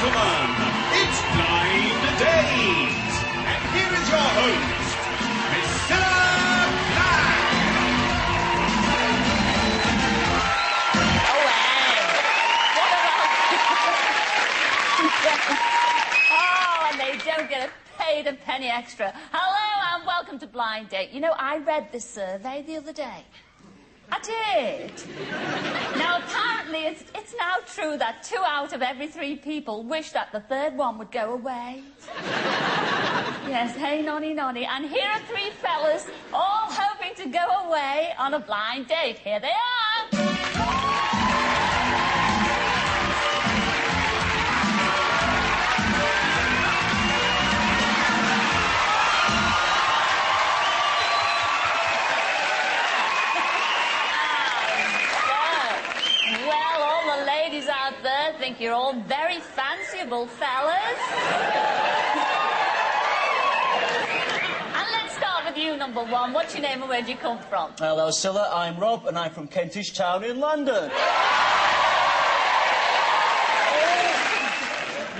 gentlemen, it's Blind Days. And here is your host, Mr. Oh, and they don't get paid a penny extra. Hello and welcome to Blind Date. You know, I read this survey the other day. I did. Now, apparently, it's now true that 2 out of every 3 people wish that the third one would go away. Yes, hey, nonny, nonny. And here are 3 fellas all hoping to go away on a blind date. Here they are. Out there think you're all very fanciable fellas. And let's start with you, number 1. What's your name and where'd you come from? Hello, Scylla. I'm Rob, and I'm from Kentish Town in London.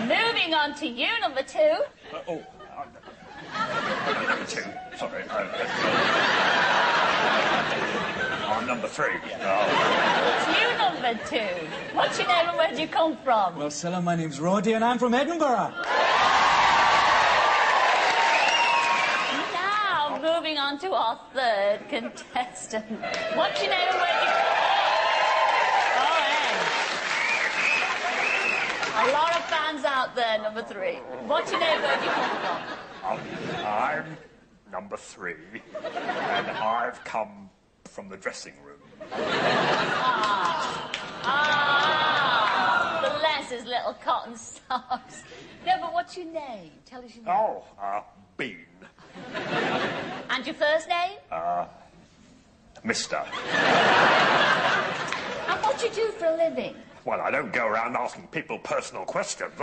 Moving on to you, number 2. Number 2. Sorry. I'm number 3. It's you, number 2. What's your name and where'd you come from? Well, Scylla, my name's Roddy and I'm from Edinburgh. Now, moving on to our 3rd contestant. What's your name and where'd you come from? Oh, hey. A lot of fans out there, number 3. What's your name and where'd you come from? I'm number 3, and I've come from the dressing room. Bless his little cotton socks. No, but what's your name? Tell us your name. Bean. And your first name? Mister. And what do you do for a living? Well, I don't go around asking people personal questions.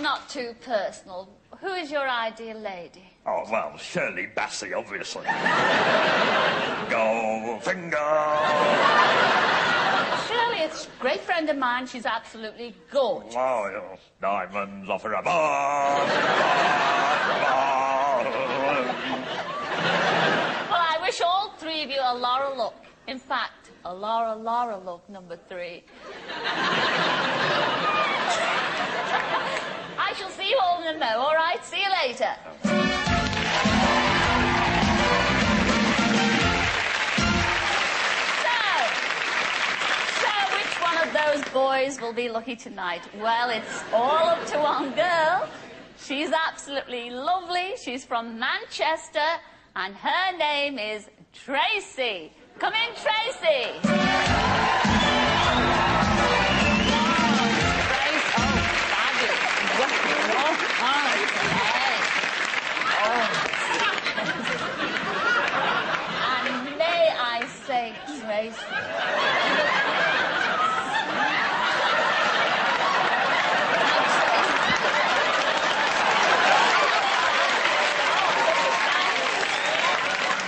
Not too personal. Who is your ideal lady? Oh, well, Shirley Bassey, obviously. Goldfinger! Shirley, it's a great friend of mine. She's absolutely gorgeous. Oh, yes. Diamonds off her above. Well, I wish all 3 of you a Laura look. In fact, a Laura look, number 3. I shall see you all in the mo, all right? See you later. So which one of those boys will be lucky tonight? Well, it's all up to one girl. She's absolutely lovely. She's from Manchester, and her name is Tracy. Come in, Tracy. And may I say, Tracy,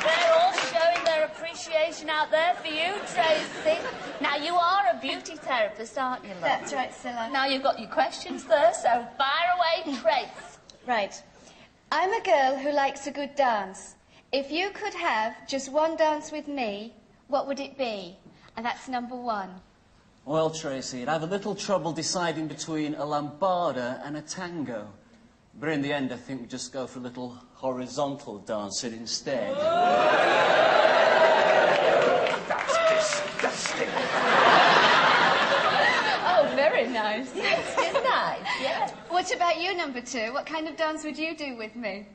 they're all showing their appreciation out there for you, Tracy. Now, you are a beauty therapist, aren't you, love? That's right, Scylla. Now, you've got your questions there, so fire away, Trace. Right. I'm a girl who likes a good dance. If you could have just one dance with me, what would it be? And that's number 1. Well, Tracy, I'd have a little trouble deciding between a lambada and a tango. But in the end, I think we just go for a little horizontal dancing instead. That's disgusting. Oh, very nice. Yes, it's nice, yes. What about you, number 2? What kind of dance would you do with me?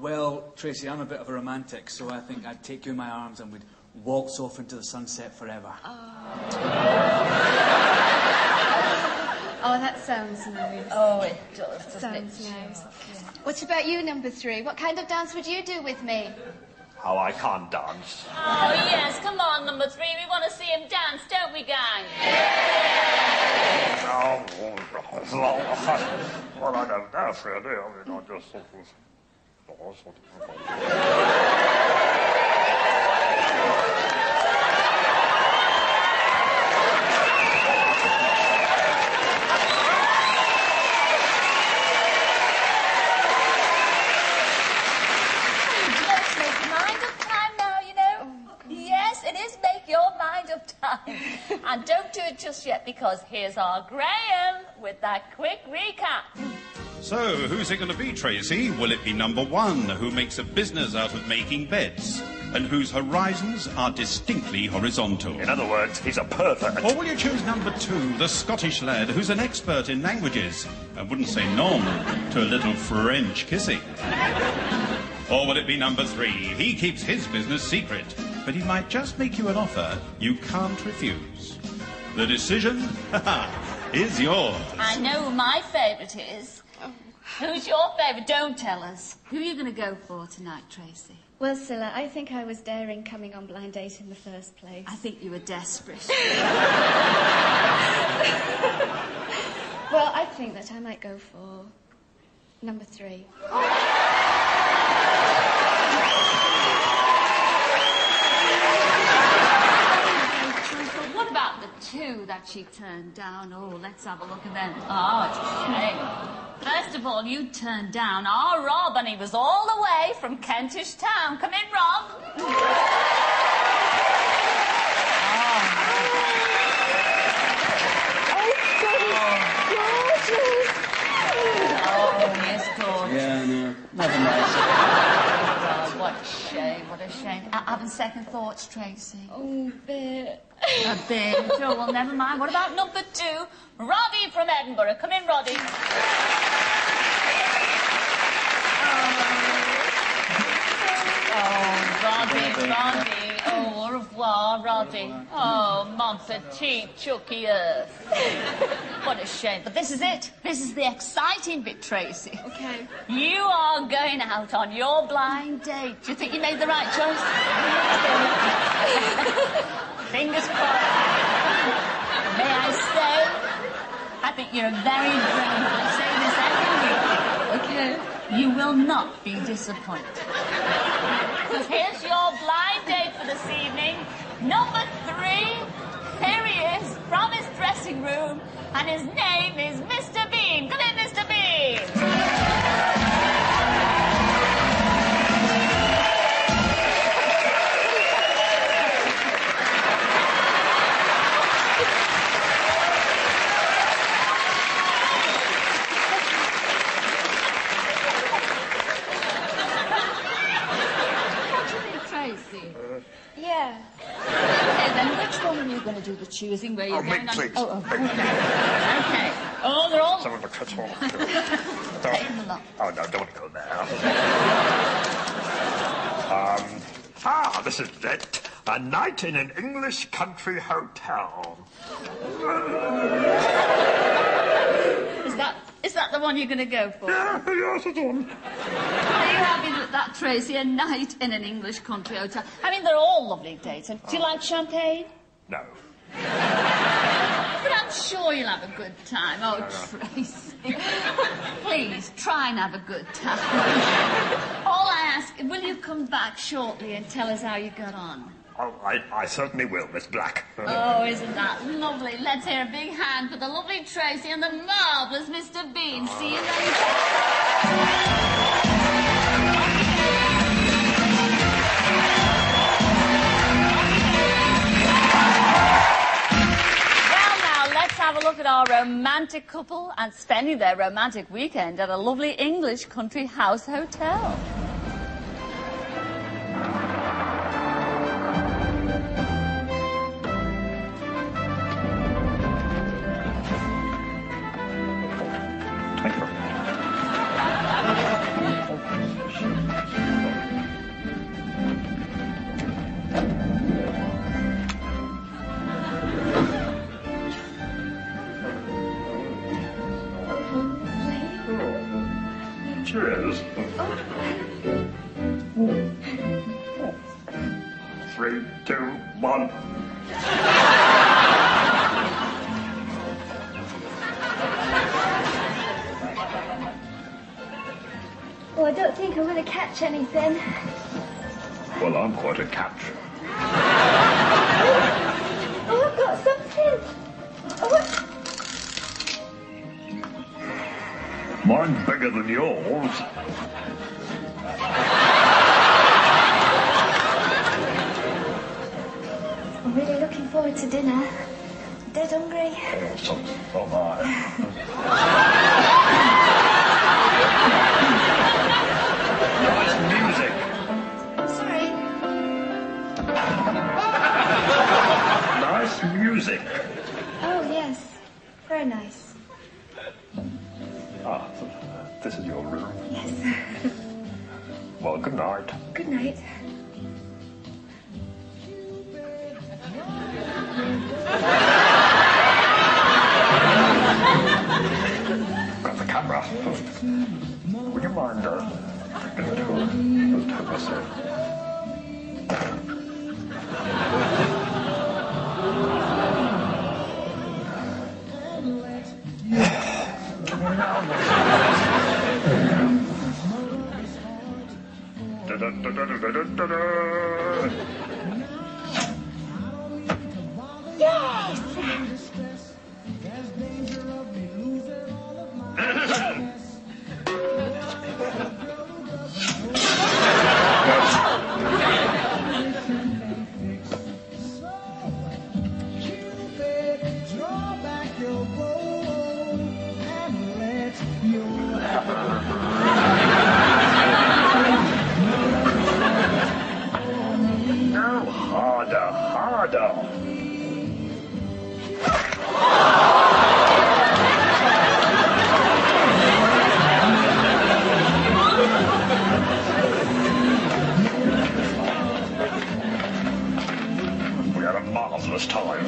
Well, Tracy, I'm a bit of a romantic, so I think I'd take you in my arms and we'd waltz off into the sunset forever. Oh, that sounds nice. Oh, it does, doesn't Sounds it? nice. What about you, number 3? What kind of dance would you do with me? Oh, I can't dance. Oh, yes, come on, number 3. We want to see him dance, don't we, gang? Well, I don't dance, really. I mean, I just sort of... because here's our Graham with that quick recap. So, who's it going to be, Tracy? Will it be number 1, who makes a business out of making beds, and whose horizons are distinctly horizontal? In other words, he's a pervert. Or will you choose number 2, the Scottish lad who's an expert in languages and wouldn't say non to a little French kissing? Or will it be number 3, he keeps his business secret, but he might just make you an offer you can't refuse? The decision, is yours. I know who my favourite is. Who's your favourite? Don't tell us. Who are you going to go for tonight, Tracy? Well, Scylla, I think I was daring coming on Blind Date in the first place. I think you were desperate. Well, I think that I might go for number 3. What about the 2 that she turned down? Oh, let's have a look at them. Oh, it's a shame. First of all, you turned down our Rob, and he was all the way from Kentish Town. Come in, Rob. Oh, yes, gorgeous. Yeah, no. Never mind. Oh, what a shame, what a shame. Having second thoughts, Tracy? Oh, bit. A bit. Oh, well, never mind. What about number 2? Roddy from Edinburgh. Come in, Roddy. Oh, Roddy. Oh, au revoir, Roddy. Oh, mon petit Chucky Earth. What a shame. But this is it. This is the exciting bit, Tracy. Okay. You are going out on your blind date. Do you think you made the right choice? Fingers crossed. May I say, I think you're very brave. I say this every week. Okay. You will not be disappointed. Because here's your blind date for this evening. Number 3, here he is from his dressing room, and his name is Mr. Bean. Come in, Mr. Bean. Yeah. Okay, then which one are you going to do the choosing? Where you're going me, please. Oh, okay. Okay. Oh, they're all... Some of the cuts all. Take them along. Oh, no, don't want to go there. This is it. A night in an English country hotel. Is that the one you're going to go for? Yeah, yes, it's on. Are you happy with that, Tracy? A night in an English country hotel. I mean, they're all lovely dates. And do you like champagne? No. But I'm sure you'll have a good time. Oh, Tracy. Please, try and have a good time. All I ask, will you come back shortly and tell us how you got on? Oh, I certainly will, Miss Black. Oh, isn't that lovely? Let's hear a big hand for the lovely Tracy and the marvellous Mr. Bean. See you later. Well, now, let's have a look at our romantic couple and spending their romantic weekend at a lovely English country house hotel. Cheers. 3, 2, 1. Oh, I don't think I'm going to catch anything. Well, I'm quite a catch. Oh, I've got something. Oh, what? Mine's bigger than yours. I'm really looking forward to dinner. dead hungry. Oh, so am I. Nice music. Sorry. Nice music. Oh, yes. Very nice. Ah, this is your room. Yes. Well, good night. Good night. Got the camera. Would you mind taking a tour of myself? Yes! No, harder, harder. We had a marvelous time.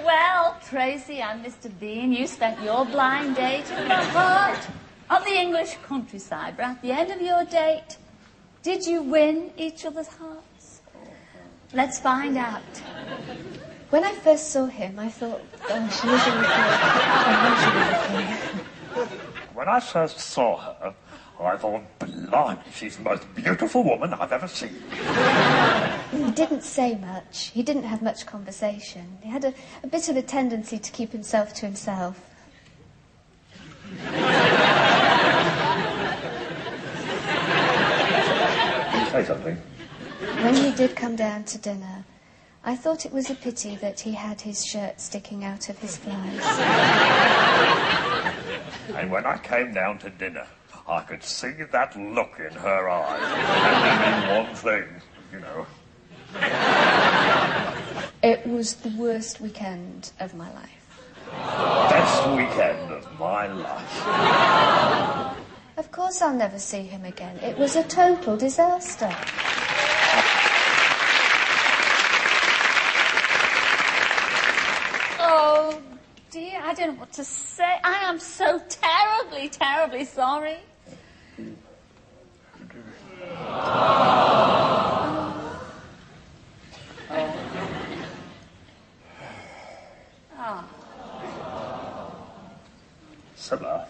Well, Tracy and Mr. Bean, you spent your blind date in the heart of the English countryside. But at the end of your date, did you win each other's hearts? Let's find out. When I first saw him, I thought, gosh, he's lovely. When I first saw her, I thought, blimey, she's the most beautiful woman I've ever seen. He didn't say much. He didn't have much conversation. He had a bit of a tendency to keep himself to himself. Say something. When he did come down to dinner, I thought it was a pity that he had his shirt sticking out of his flies. And when I came down to dinner, I could see that look in her eyes. And only one thing, you know. It was the worst weekend of my life. Best weekend of my life. Of course I'll never see him again. It was a total disaster. Oh, dear, I don't know what to say. I am so terribly, terribly sorry. Similar.